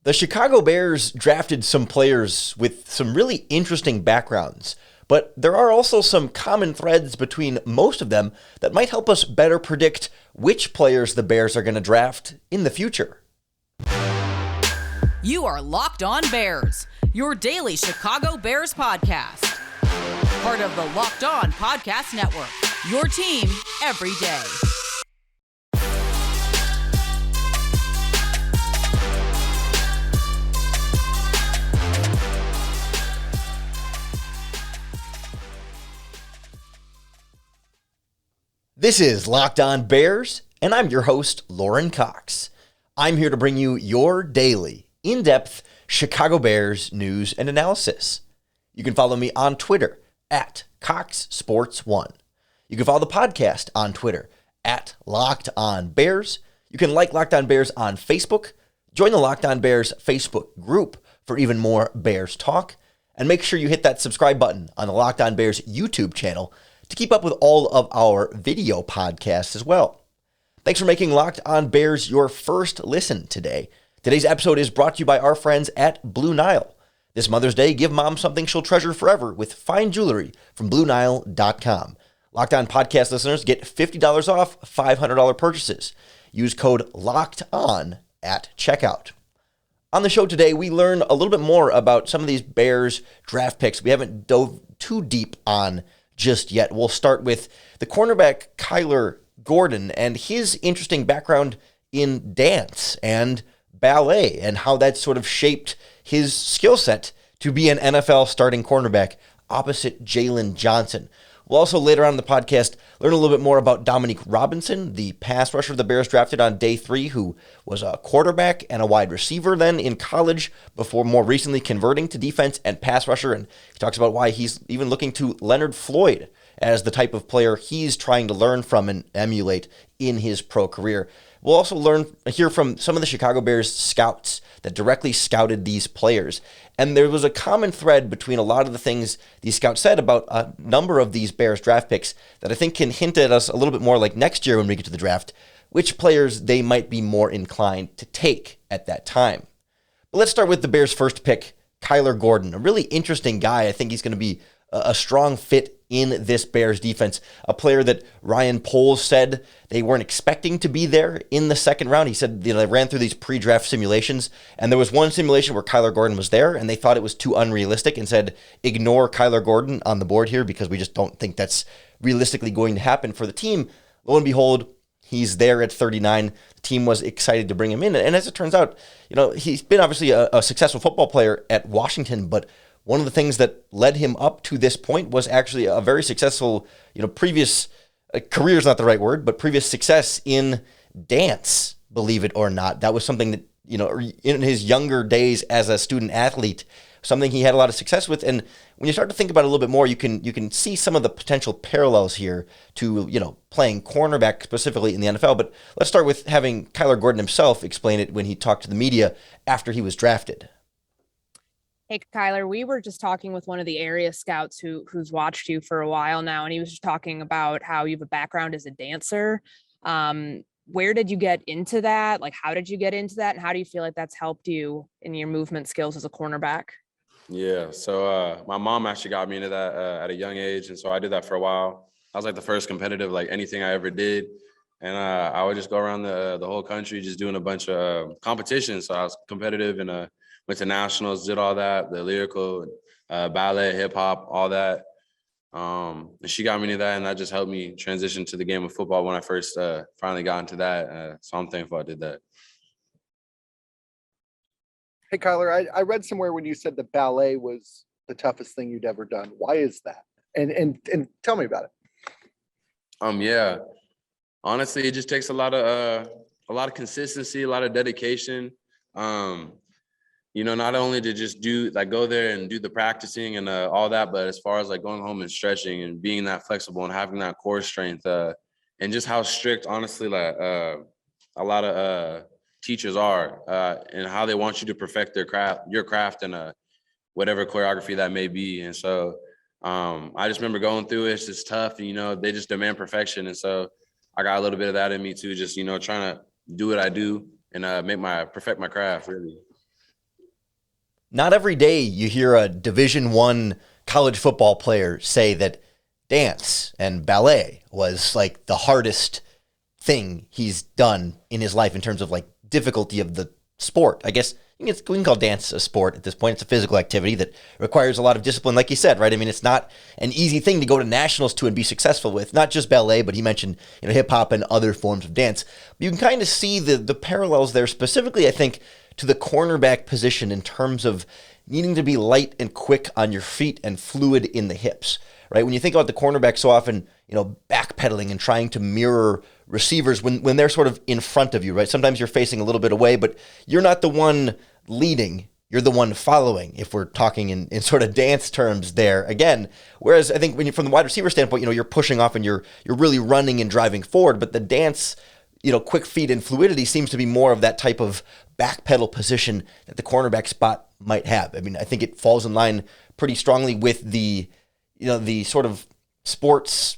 The Chicago Bears drafted some players with some really interesting backgrounds, but there are also some common threads between most of them that might help us better predict which players the Bears are going to draft in the future. You are Locked On Bears, your daily Chicago Bears podcast. Part of the Locked On Podcast Network, your team every day. This is Locked On Bears, and I'm your host, Lauren Cox. I'm here to bring you your daily, in-depth Chicago Bears news and analysis. You can follow me on Twitter at CoxSports1. You can follow the podcast on Twitter at Locked On Bears. You can like Locked On Bears on Facebook. Join the Locked On Bears Facebook group for even more Bears talk. And make sure you hit that subscribe button on the Locked On Bears YouTube channel to keep up with all of our video podcasts as well. Thanks for making Locked On Bears your first listen today. Today's episode is brought to you by our friends at Blue Nile. This Mother's Day, give mom something she'll treasure forever with fine jewelry from BlueNile.com. Locked On podcast listeners get $50 off $500 purchases. Use code LOCKEDON at checkout. On the show today, we learn a little bit more about some of these Bears draft picks we haven't dove too deep on just yet. We'll start with the cornerback Kyler Gordon and his interesting background in dance and ballet and how that sort of shaped his skill set to be an NFL starting cornerback opposite Jalen Johnson. We'll also later on in the podcast learn a little bit more about Dominique Robinson, the pass rusher the Bears drafted on day 3, who was a quarterback and a wide receiver then in college before more recently converting to defense and pass rusher. And he talks about why he's even looking to Leonard Floyd as the type of player he's trying to learn from and emulate in his pro career. We'll also hear from some of the Chicago Bears scouts that directly scouted these players. And there was a common thread between a lot of the things these scouts said about a number of these Bears draft picks that I think can hint at us a little bit more like next year when we get to the draft, which players they might be more inclined to take at that time. But let's start with the Bears' first pick, Kyler Gordon, a really interesting guy. I think he's going to be a strong fit in this Bears defense, a player that Ryan Poles said they weren't expecting to be there in the second round. He said, they ran through these pre-draft simulations, and there was one simulation where Kyler Gordon was there, and they thought it was too unrealistic and said, ignore Kyler Gordon on the board here because we just don't think that's realistically going to happen for the team. Lo and behold, he's there at 39. The team was excited to bring him in, and as it turns out, he's been obviously a successful football player at Washington, but one of the things that led him up to this point was actually a very successful, previous career is not the right word, but previous success in dance, believe it or not. That was something that, in his younger days as a student athlete, something he had a lot of success with. And when you start to think about it a little bit more, you can see some of the potential parallels here to, playing cornerback specifically in the NFL. But let's start with having Kyler Gordon himself explain it when he talked to the media after he was drafted. Hey, Kyler, we were just talking with one of the area scouts who's watched you for a while now, and he was just talking about how you have a background as a dancer. Where did you get into that? Like, how did you get into that? And how do you feel like that's helped you in your movement skills as a cornerback? Yeah, so my mom actually got me into that at a young age, and so I did that for a while. I was like the first competitive, like anything I ever did. And I would just go around the whole country just doing a bunch of competitions. So I was competitive and went to nationals, did all that, the lyrical, ballet, hip hop, all that. And she got me into that, and that just helped me transition to the game of football when I first finally got into that. So I'm thankful I did that. Hey, Kyler, I read somewhere when you said that ballet was the toughest thing you'd ever done. Why is that? And tell me about it. Yeah. Honestly, it just takes a lot of consistency, a lot of dedication. Not only to just go there and do the practicing and all that, but as far as like going home and stretching and being that flexible and having that core strength and just how strict, honestly, a lot of teachers are and how they want you to perfect your craft and whatever choreography that may be. And so I just remember going through it. It's just tough. And, they just demand perfection. And so I got a little bit of that in me too, just, trying to do what I do and perfect my craft, really. Not every day you hear a Division I college football player say that dance and ballet was like the hardest thing he's done in his life in terms of like difficulty of the sport. I guess we can call dance a sport at this point. It's a physical activity that requires a lot of discipline, like you said, right? I mean, it's not an easy thing to go to nationals to and be successful with. Not just ballet, but he mentioned hip hop and other forms of dance. But you can kind of see the parallels there, specifically, I think, to the cornerback position in terms of needing to be light and quick on your feet and fluid in the hips, right? When you think about the cornerback so often, backpedaling and trying to mirror receivers when they're sort of in front of you, right? Sometimes you're facing a little bit away, but you're not the one leading. You're the one following, if we're talking in sort of dance terms there again. Whereas I think when you're from the wide receiver standpoint, you're pushing off and you're really running and driving forward, but the dance, quick feet and fluidity seems to be more of that type of backpedal position that the cornerback spot might have. I mean, I think it falls in line pretty strongly with the sort of sports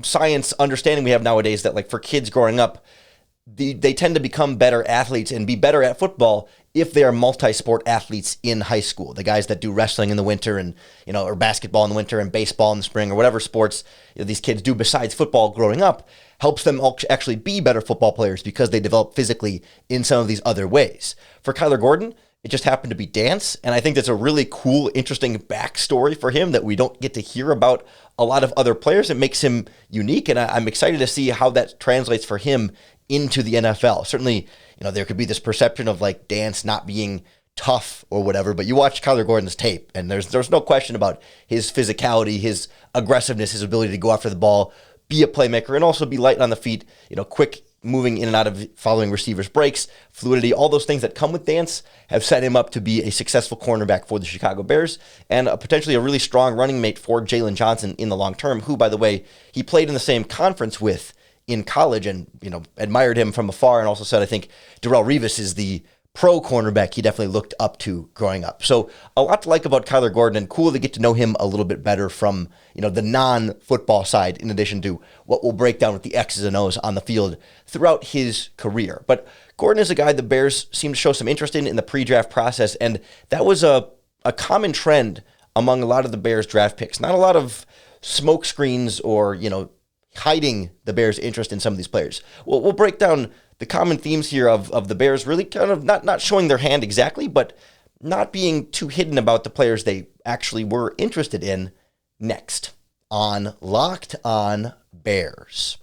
science understanding we have nowadays that, like, for kids growing up, they tend to become better athletes and be better at football if they are multi-sport athletes in high school. The guys that do wrestling in the winter and, or basketball in the winter and baseball in the spring or whatever sports these kids do besides football growing up helps them actually be better football players because they develop physically in some of these other ways. For Kyler Gordon, it just happened to be dance. And I think that's a really cool, interesting backstory for him that we don't get to hear about a lot of other players. It makes him unique. And I'm excited to see how that translates for him into the NFL. Certainly, there could be this perception of like dance not being tough or whatever, but you watch Kyler Gordon's tape and there's no question about his physicality, his aggressiveness, his ability to go after the ball, be a playmaker, and also be light on the feet, quick moving in and out of following receivers' breaks, fluidity, all those things that come with dance have set him up to be a successful cornerback for the Chicago Bears and potentially a really strong running mate for Jalen Johnson in the long term, who, by the way, he played in the same conference with in college and, admired him from afar and also said, I think Darrelle Revis is the pro cornerback he definitely looked up to growing up. So a lot to like about Kyler Gordon and cool to get to know him a little bit better from, the non-football side in addition to what we'll break down with the X's and O's on the field throughout his career. But Gordon is a guy the Bears seem to show some interest in the pre-draft process, and that was a common trend among a lot of the Bears draft picks. Not a lot of smoke screens or, hiding the Bears' interest in some of these players. We'll break down the common themes here of the Bears really kind of not showing their hand exactly, but not being too hidden about the players they actually were interested in next on Locked On Bears.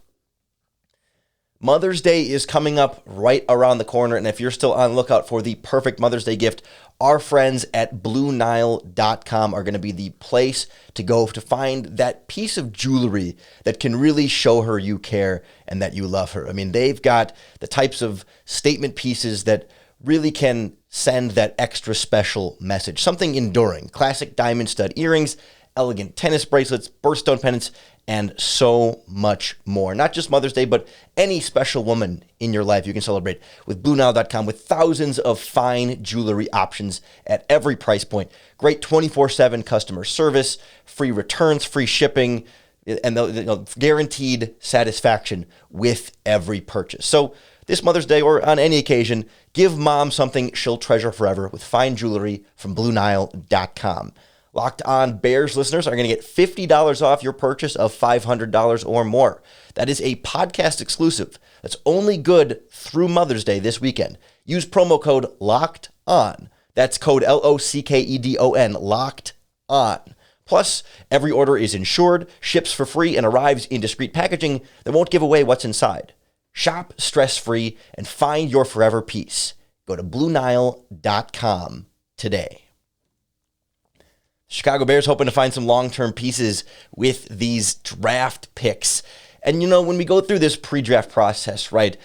Mother's Day is coming up right around the corner, and if you're still on the lookout for the perfect Mother's Day gift, our friends at BlueNile.com are going to be the place to go to find that piece of jewelry that can really show her you care and that you love her. I mean, they've got the types of statement pieces that really can send that extra special message, something enduring. Classic diamond stud earrings, elegant tennis bracelets, birthstone pendants, and so much more. Not just Mother's Day, but any special woman in your life you can celebrate with BlueNile.com with thousands of fine jewelry options at every price point. Great 24/7 customer service, free returns, free shipping, and guaranteed satisfaction with every purchase. So this Mother's Day or on any occasion, give mom something she'll treasure forever with fine jewelry from BlueNile.com. Locked On Bears listeners are going to get $50 off your purchase of $500 or more. That is a podcast exclusive. That's only good through Mother's Day this weekend. Use promo code LOCKED ON. That's code LOCKEDON, Locked On. Plus, every order is insured, ships for free, and arrives in discreet packaging that won't give away what's inside. Shop stress-free and find your forever peace. Go to BlueNile.com today. Chicago Bears hoping to find some long-term pieces with these draft picks. And, when we go through this pre-draft process, right,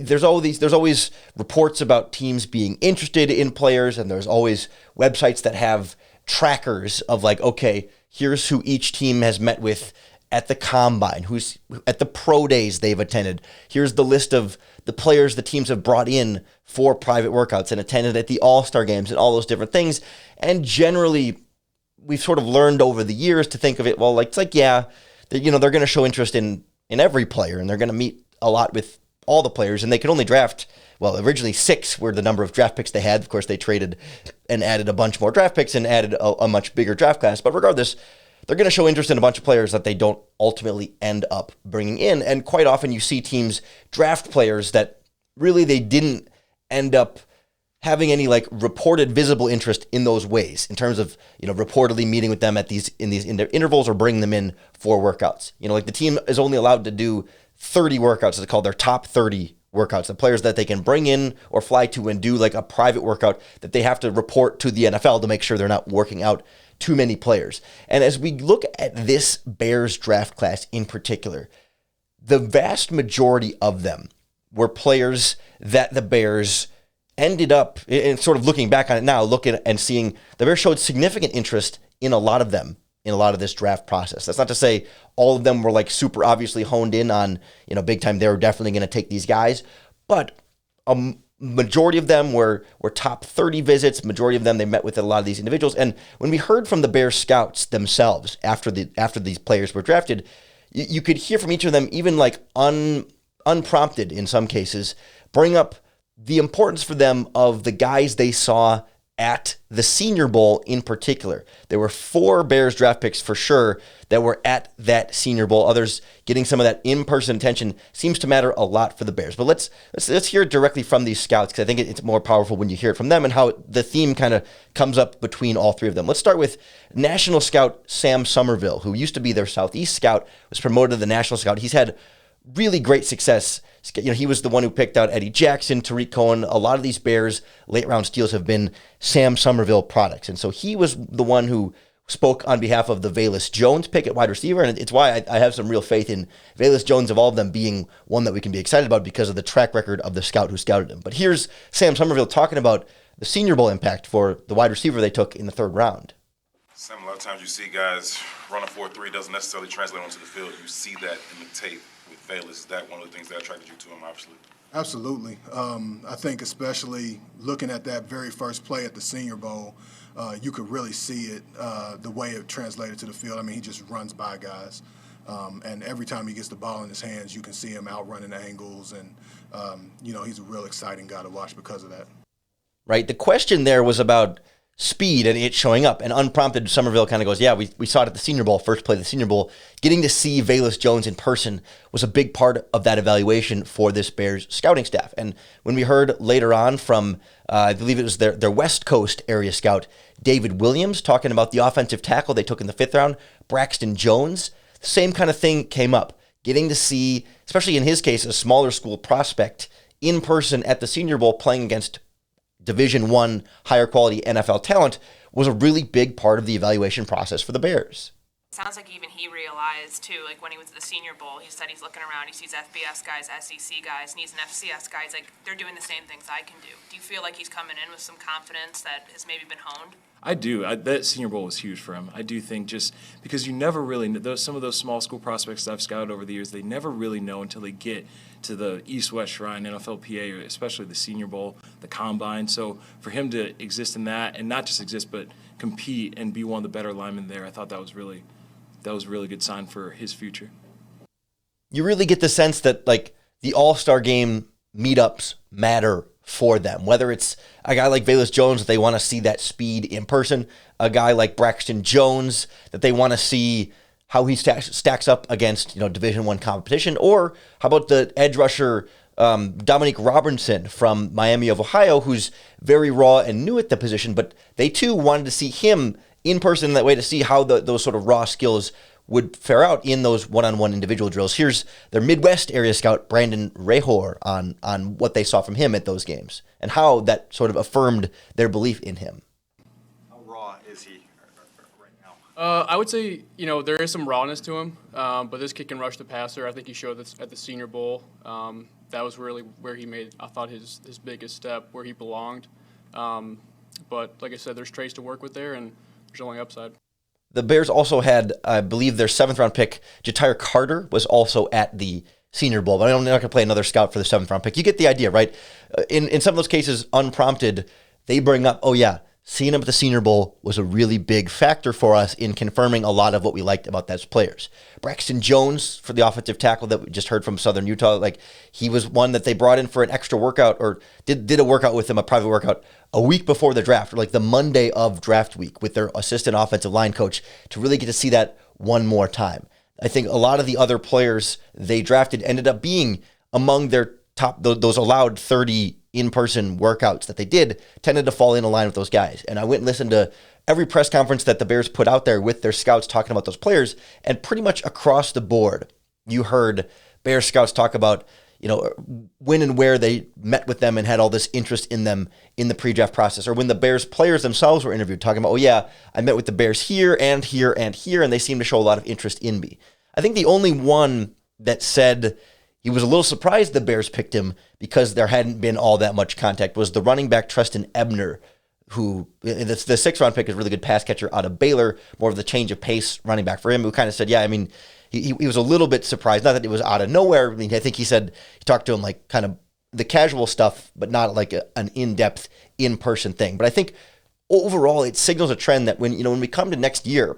there's always reports about teams being interested in players, and there's always websites that have trackers of like, okay, here's who each team has met with at the combine, who's at the pro days they've attended. Here's the list of the players the teams have brought in for private workouts and attended at the All-Star games and all those different things. And generally, we've sort of learned over the years to think of it, well, they're going to show interest in every player, and they're going to meet a lot with all the players, and they can only draft, well, originally 6 were the number of draft picks they had. Of course, they traded and added a bunch more draft picks and added a much bigger draft class. But regardless, they're going to show interest in a bunch of players that they don't ultimately end up bringing in. And quite often you see teams draft players that really they didn't end up having any like reported visible interest in those ways in terms of, reportedly meeting with them at these intervals or bringing them in for workouts. Like the team is only allowed to do 30 workouts. It's called their top 30 workouts, the players that they can bring in or fly to and do like a private workout that they have to report to the NFL to make sure they're not working out too many players. And as we look at this Bears draft class in particular, the vast majority of them were players that the Bears ended up, and sort of looking back on it now, looking and seeing the Bears showed significant interest in a lot of them in a lot of this draft process. That's not to say all of them were like super obviously honed in on, big time, they were definitely going to take these guys, but a majority of them were top 30 visits. Majority of them, they met with a lot of these individuals. And when we heard from the Bears scouts themselves after these players were drafted, you could hear from each of them, even like unprompted in some cases, bring up the importance for them of the guys they saw at the Senior Bowl in particular. There were 4 Bears draft picks for sure that were at that Senior Bowl. Others getting some of that in-person attention seems to matter a lot for the Bears. But let's hear it directly from these scouts, because I think it's more powerful when you hear it from them and how the theme kind of comes up between all 3 of them. Let's start with National Scout Sam Somerville, who used to be their Southeast Scout, was promoted to the National Scout. He's had really great success. He was the one who picked out Eddie Jackson, Tariq Cohen. A lot of these Bears late round steals have been Sam Somerville products. And so he was the one who spoke on behalf of the Velus Jones pick at wide receiver. And it's why I have some real faith in Velus Jones, of all of them, being one that we can be excited about because of the track record of the scout who scouted him. But here's Sam Somerville talking about the Senior Bowl impact for the wide receiver they took in the 3rd round. Sam, a lot of times you see guys run a 4.3, doesn't necessarily translate onto the field. You see that in the tape with Velus. Is that one of the things that attracted you to him, obviously? Absolutely. I think especially looking at that very first play at the Senior Bowl, you could really see it, the way it translated to the field. I mean, he just runs by guys. And every time he gets the ball in his hands, you can see him outrunning angles. And, he's a real exciting guy to watch because of that. Right. The question there was about speed and it showing up, and unprompted Somerville kind of goes, yeah, we saw it at the Senior Bowl, first play of the Senior Bowl. Getting to see Velus Jones in person was a big part of that evaluation for this Bears scouting staff. And when we heard later on from, I believe it was their West Coast area scout, David Williams, talking about the offensive tackle they took in the 5th round, Braxton Jones, the same kind of thing came up. Getting to see, especially in his case, a smaller school prospect in person at the Senior Bowl playing against Division I, higher quality NFL talent was a really big part of the evaluation process for the Bears. Sounds like even he realized, too, like when he was at the Senior Bowl, he said he's looking around, he sees FBS guys, SEC guys, and he's an FCS guy. He's like, they're doing the same things I can do. Do you feel like he's coming in with some confidence that has maybe been honed? I do. That Senior Bowl was huge for him. I do think just because you never really know, some of those small school prospects that I've scouted over the years, they never really know until they get to the East-West Shrine, NFLPA, or especially the Senior Bowl, the Combine. So for him to exist in that, and not just exist, but compete and be one of the better linemen there, I thought that was a really good sign for his future. You really get the sense that like the All-Star Game meetups matter for them, whether it's a guy like Velus Jones that they want to see that speed in person, a guy like Braxton Jones that they want to see how he stacks up against Division I competition, or how about the edge rusher Dominique Robinson from Miami of Ohio, who's very raw and new at the position, but they too wanted to see him in person in that way to see how those sort of raw skills would fare out in those one-on-one individual drills. Here's their Midwest area scout, Brandon Rahor, on what they saw from him at those games and how that sort of affirmed their belief in him. How raw is he right now? I would say, there is some rawness to him, but this kick and rush the passer, I think he showed this at the Senior Bowl. That was really where he made, I thought, his biggest step, where he belonged. But like I said, there's traits to work with there, and there's only upside. The Bears also had, I believe, their 7th-round pick, Ja'Tyre Carter, was also at the Senior Bowl. But I'm not going to play another scout for the 7th-round pick. You get the idea, right? In some of those cases, unprompted, they bring up, oh yeah, seeing him at the Senior Bowl was a really big factor for us in confirming a lot of what we liked about those players. Braxton Jones, for the offensive tackle that we just heard from Southern Utah, like he was one that they brought in for an extra workout, or did a workout with him, a private workout, a week before the draft, or like the Monday of draft week with their assistant offensive line coach, to really get to see that one more time. I think a lot of the other players they drafted ended up being among their top, those allowed 30 in-person workouts that they did tended to fall in line with those guys. And I went and listened to every press conference that the Bears put out there with their scouts talking about those players, and pretty much across the board, you heard Bears scouts talk about, when and where they met with them and had all this interest in them in the pre-draft process, or when the Bears players themselves were interviewed talking about, oh yeah, I met with the Bears here and here and here, and they seem to show a lot of interest in me. I think the only one that said he was a little surprised the Bears picked him because there hadn't been all that much contact was the running back Treston Ebner, who the 6th-round pick is a really good pass catcher out of Baylor, more of the change of pace running back for him, who kind of said, yeah, I mean, he was a little bit surprised. Not that it was out of nowhere. I mean, I think he said he talked to him like kind of the casual stuff, but not like an in-depth, in-person thing. But I think overall it signals a trend that when we come to next year,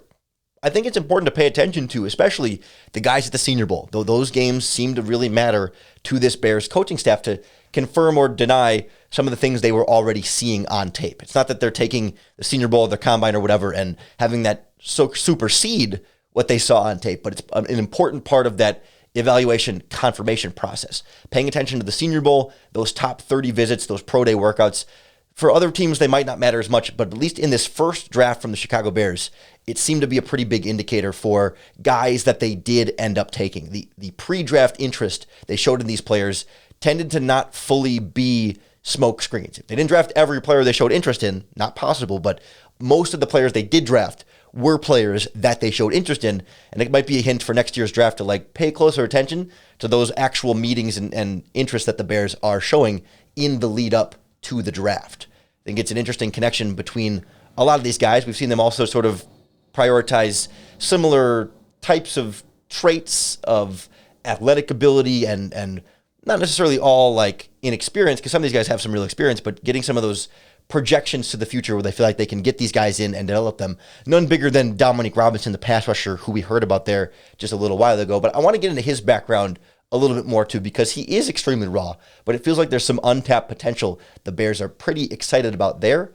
I think it's important to pay attention to, especially the guys at the Senior Bowl. Though those games seem to really matter to this Bears coaching staff to confirm or deny some of the things they were already seeing on tape. It's not that they're taking the Senior Bowl, the combine or whatever, and having that supersede what they saw on tape, but it's an important part of that evaluation confirmation process. Paying attention to the Senior Bowl, those top 30 visits, those pro day workouts. For other teams, they might not matter as much, but at least in this first draft from the Chicago Bears, it seemed to be a pretty big indicator for guys that they did end up taking. The pre-draft interest they showed in these players tended to not fully be smoke screens. If they didn't draft every player they showed interest in, not possible, but most of the players they did draft were players that they showed interest in, and it might be a hint for next year's draft to pay closer attention to those actual meetings and interests that the Bears are showing in the lead up to the draft. I think it's an interesting connection between a lot of these guys. We've seen them also sort of prioritize similar types of traits of athletic ability and not necessarily all inexperience, because some of these guys have some real experience, but getting some of those projections to the future where they feel like they can get these guys in and develop them. None bigger than Dominique Robinson, the pass rusher, who we heard about there just a little while ago. But I want to get into his background a little bit more too, because he is extremely raw, but it feels like there's some untapped potential the Bears are pretty excited about there.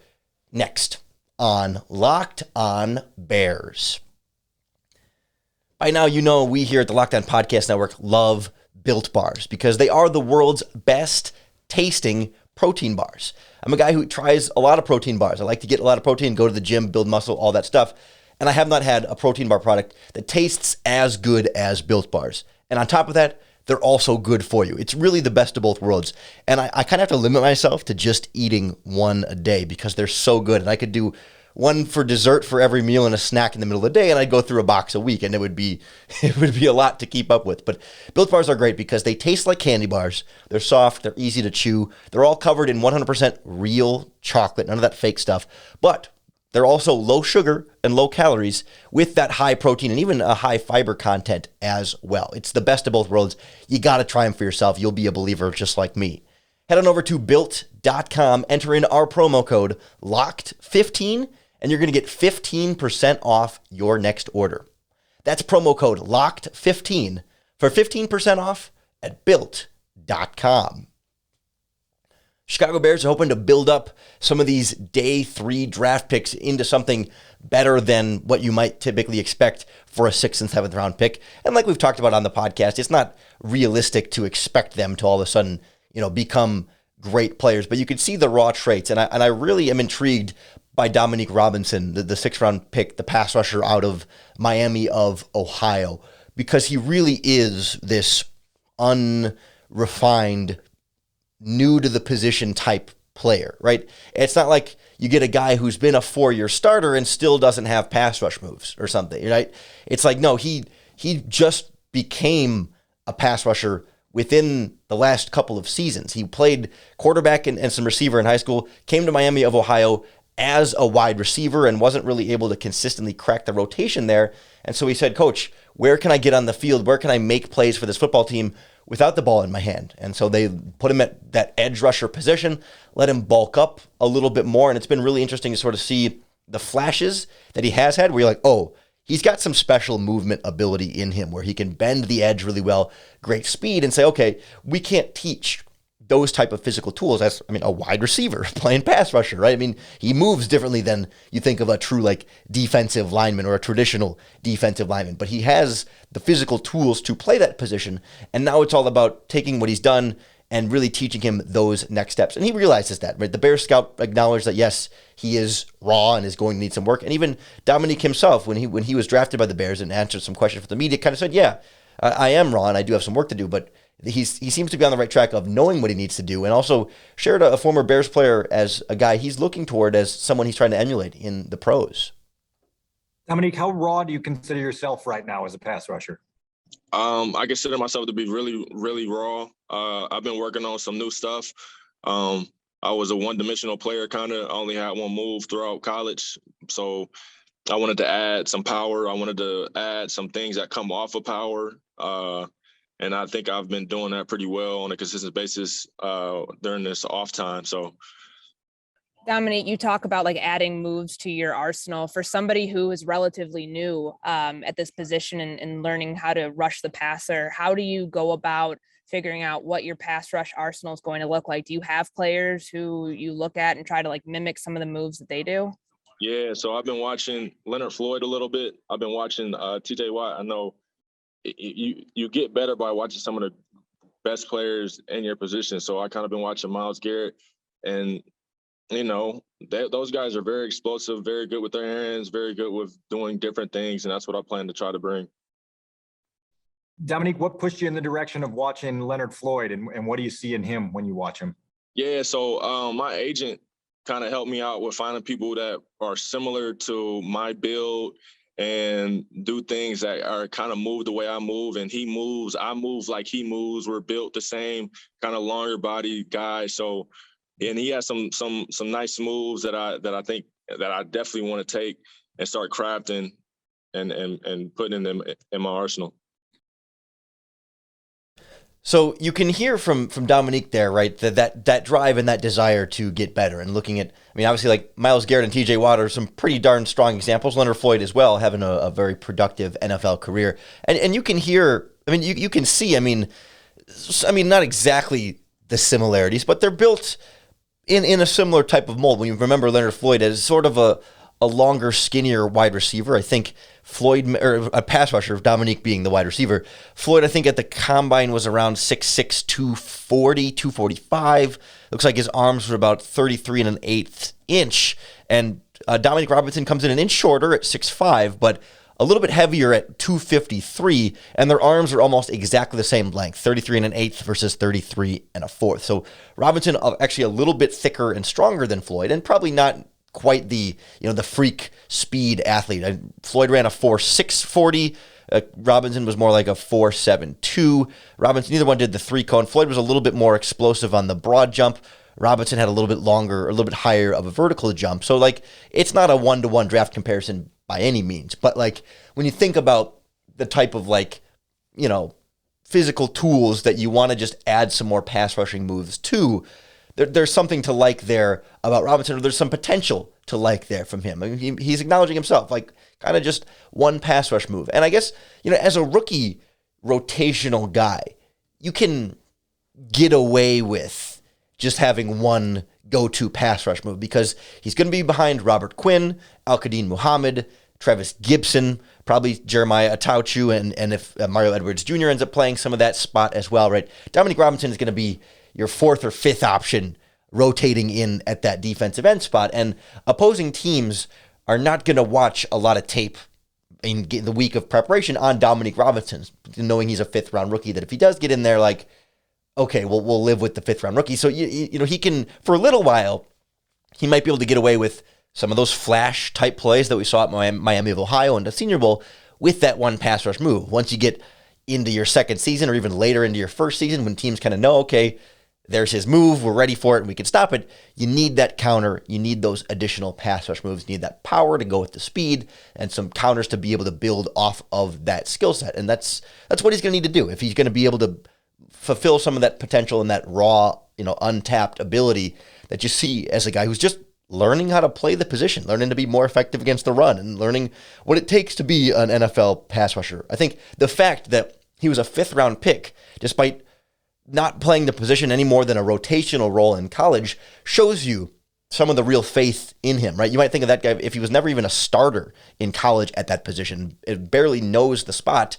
Next on Locked On Bears. By now, we here at the Locked On Podcast Network love Built Bars because they are the world's best tasting protein bars. I'm a guy who tries a lot of protein bars. I like to get a lot of protein, go to the gym, build muscle, all that stuff. And I have not had a protein bar product that tastes as good as Built Bars. And on top of that, they're also good for you. It's really the best of both worlds. And I kind of have to limit myself to just eating one a day because they're so good. And I could do one for dessert for every meal and a snack in the middle of the day, and I'd go through a box a week, and it would be a lot to keep up with. But Built Bars are great because they taste like candy bars. They're soft. They're easy to chew. They're all covered in 100% real chocolate, none of that fake stuff. But they're also low sugar and low calories with that high protein and even a high fiber content as well. It's the best of both worlds. You got to try them for yourself. You'll be a believer just like me. Head on over to Built.com, enter in our promo code LOCKED15, and you're going to get 15% off your next order. That's promo code LOCKED15 for 15% off at Built.com. Chicago Bears are hoping to build up some of these day 3 draft picks into something better than what you might typically expect for a 6th and 7th round pick. And like we've talked about on the podcast, it's not realistic to expect them to all of a sudden, become great players. But you can see the raw traits, and I really am intrigued by Dominique Robinson, the 6th round pick, the pass rusher out of Miami of Ohio, because he really is this unrefined, new to the position type player, right? It's not like you get a guy who's been a 4-year starter and still doesn't have pass rush moves or something, right? It's like, no, he just became a pass rusher within the last couple of seasons. He played quarterback and some receiver in high school, came to Miami of Ohio as a wide receiver and wasn't really able to consistently crack the rotation there. And so he said, Coach, where can I get on the field? Where can I make plays for this football team without the ball in my hand? And so they put him at that edge rusher position, let him bulk up a little bit more. And it's been really interesting to sort of see the flashes that he has had where you're like, oh, he's got some special movement ability in him where he can bend the edge really well, great speed, and say, okay, we can't teach those type of physical tools as, a wide receiver playing pass rusher, right? He moves differently than you think of a true like defensive lineman or a traditional defensive lineman, but he has the physical tools to play that position. And now it's all about taking what he's done and really teaching him those next steps. And he realizes that, right? The Bears scout acknowledged that, yes, he is raw and is going to need some work. And even Dominique himself, when he was drafted by the Bears and answered some questions for the media, kind of said, yeah, I am raw and I do have some work to do, but he seems to be on the right track of knowing what he needs to do, and also shared a former Bears player as a guy he's looking toward as someone he's trying to emulate in the pros. Dominique, how raw do you consider yourself right now as a pass rusher? I consider myself to be really, really raw. I've been working on some new stuff. I was a one-dimensional player, kind of only had one move throughout college. So I wanted to add some power. I wanted to add some things that come off of power. And I think I've been doing that pretty well on a consistent basis during this off time. So, Dominique, you talk about like adding moves to your arsenal. For somebody who is relatively new at this position and learning how to rush the passer, how do you go about figuring out what your pass rush arsenal is going to look like? Do you have players who you look at and try to like mimic some of the moves that they do? Yeah, so I've been watching Leonard Floyd a little bit. I've been watching TJ Watt. I know you get better by watching some of the best players in your position. So I kind of been watching Myles Garrett, and those guys are very explosive, very good with their hands, very good with doing different things, and that's what I plan to try to bring. Dominique, what pushed you in the direction of watching Leonard Floyd, and what do you see in him when you watch him? Yeah, so my agent kind of helped me out with finding people that are similar to my build and do things that are kind of move the way I move, and he moves, I move like he moves. We're built the same, kind of longer body guy. So, and he has some nice moves that I think that I definitely want to take and start crafting and putting them in my arsenal. So you can hear from Dominique there, right? That drive and that desire to get better, and looking at, obviously like Myles Garrett and TJ Watt are some pretty darn strong examples. Leonard Floyd as well, having a very productive NFL career. And you can hear, you can see, not exactly the similarities, but they're built in a similar type of mold. When you remember Leonard Floyd as sort of a longer, skinnier wide receiver, I think Floyd, or a pass rusher, Dominique being the wide receiver. Floyd, I think at the combine was around 6'6", 240, 245. Looks like his arms were about 33 1/8 inch. And Dominique Robinson comes in an inch shorter at 6'5", but a little bit heavier at 253, and their arms are almost exactly the same length, 33 1/8 versus 33 1/4. So Robinson actually a little bit thicker and stronger than Floyd, and probably not quite the freak speed athlete. Floyd ran a 4.6 40. Robinson was more like a 4.72. Robinson, neither one did the three cone. Floyd was a little bit more explosive on the broad jump. Robinson had a little bit longer, or a little bit higher of a vertical jump. So it's not a 1-to-1 draft comparison by any means. But when you think about the type of physical tools that you want to just add some more pass rushing moves to, there's something to like there about Robinson, or there's some potential to like there from him. He's acknowledging himself, kind of just one pass rush move. And I guess, as a rookie rotational guy, you can get away with just having one go-to pass rush move because he's going to be behind Robert Quinn, Al-Qadim Muhammad, Travis Gibson, probably Jeremiah Atauchu, and if Mario Edwards Jr. ends up playing some of that spot as well, right? Dominique Robinson is going to be your fourth or fifth option rotating in at that defensive end spot. And opposing teams are not going to watch a lot of tape in the week of preparation on Dominique Robinson, knowing he's a fifth-round rookie, that if he does get in there, okay, we'll live with the fifth-round rookie. So, he can, for a little while, he might be able to get away with some of those flash-type plays that we saw at Miami of Ohio and the Senior Bowl with that one pass rush move. Once you get into your second season or even later into your first season, when teams kind of know, okay, there's his move, we're ready for it, and we can stop it. You need that counter. You need those additional pass rush moves. You need that power to go with the speed and some counters to be able to build off of that skill set. And that's what he's going to need to do if he's going to be able to fulfill some of that potential and that raw, untapped ability that you see as a guy who's just learning how to play the position, learning to be more effective against the run, and learning what it takes to be an NFL pass rusher. I think the fact that he was a 5th-round pick, despite not playing the position any more than a rotational role in college, shows you some of the real faith in him, right? You might think of that guy, if he was never even a starter in college at that position, it barely knows the spot.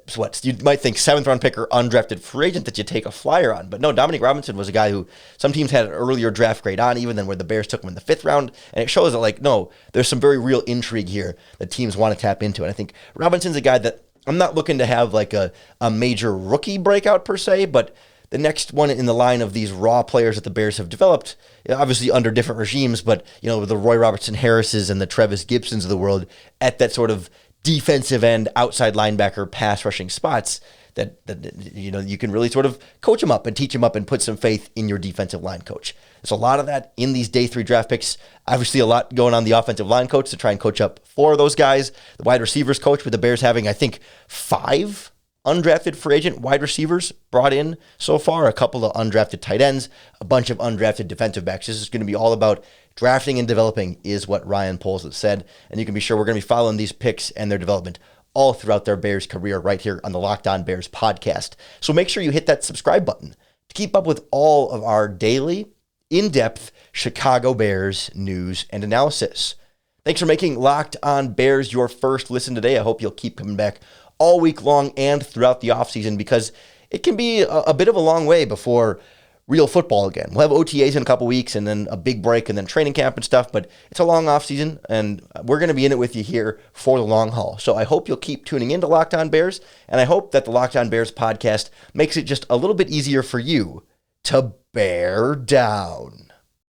So what, you might think 7th-round pick or undrafted free agent that you take a flyer on. But no, Dominique Robinson was a guy who some teams had an earlier draft grade on, even than where the Bears took him in the 5th round. And it shows that, no, there's some very real intrigue here that teams want to tap into. And I think Robinson's a guy that I'm not looking to have a major rookie breakout per se, but the next one in the line of these raw players that the Bears have developed, obviously under different regimes, but, the Roy Robertson Harrises and the Trevis Gibsons of the world at that sort of defensive end, outside linebacker, pass rushing spots that you can really sort of coach them up and teach them up and put some faith in your defensive line coach. There's a lot of that in these day 3 draft picks. Obviously a lot going on the offensive line coach to try and coach up 4 of those guys. The wide receivers coach, with the Bears having, I think, 5 undrafted free agent wide receivers brought in so far, a couple of undrafted tight ends, a bunch of undrafted defensive backs. This is going to be all about drafting and developing, is what Ryan Poles has said. And you can be sure we're going to be following these picks and their development all throughout their Bears career right here on the Locked On Bears podcast. So make sure you hit that subscribe button to keep up with all of our daily, in-depth Chicago Bears news and analysis. Thanks for making Locked On Bears your first listen today. I hope you'll keep coming back all week long and throughout the offseason, because it can be a bit of a long way before real football again. We'll have OTAs in a couple weeks and then a big break and then training camp and stuff, but it's a long offseason and we're going to be in it with you here for the long haul. So I hope you'll keep tuning into Locked On Bears, and I hope that the Locked On Bears podcast makes it just a little bit easier for you to bear down.